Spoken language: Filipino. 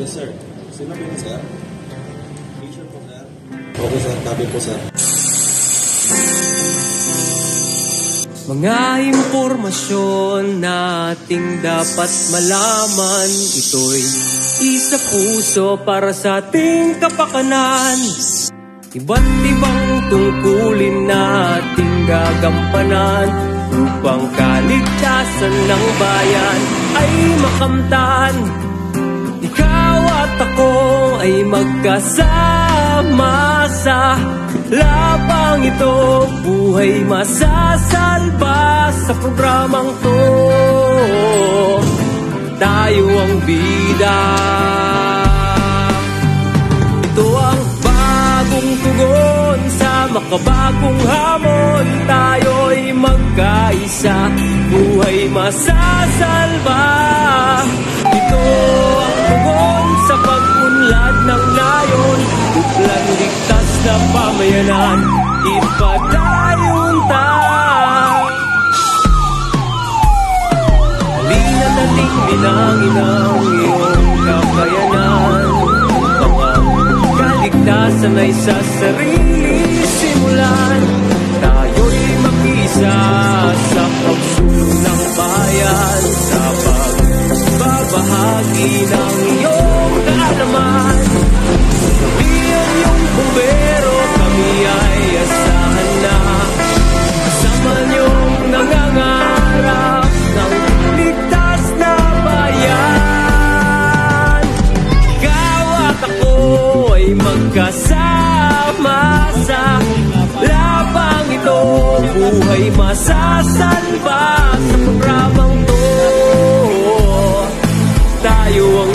Yes, sir. Sino po yun, sir? Picture po, sir. Okay, sir. Tabi po, sir. Mga impormasyon nating dapat malaman, ito'y isa puso para sa ating kapakanan. Iba't ibang tungkulin nating gagampanan upang kaligtasan ng bayan ay makamtan. Ikaw at ako ay magkasama sa labang ito, buhay masasalba sa programang to. Tayo ang bida. Ito ang bagong tugon sa makabagong hamon. Tayo'y magkaisa, buhay masasalba. Ito ang tugon sa pag-unlad ng layon, uplan ligtas na pamayanan, ipatayuntan. Halina nating bilangin ang iyong kakayanan, upang ang kaligtasan ay sa sarili simulan. Tayo'y mag-isa sa pagsulong ng bayan, sa pagbabahagi ng iyong kaalaman. Sabihan yung bumbero, kami ay asahan na. Kasama niyong nangangarap ng ligtas na bayan. Ikaw at ako ay magkasama sa labang ito, buhay masasalba sa programang to. Tayo ang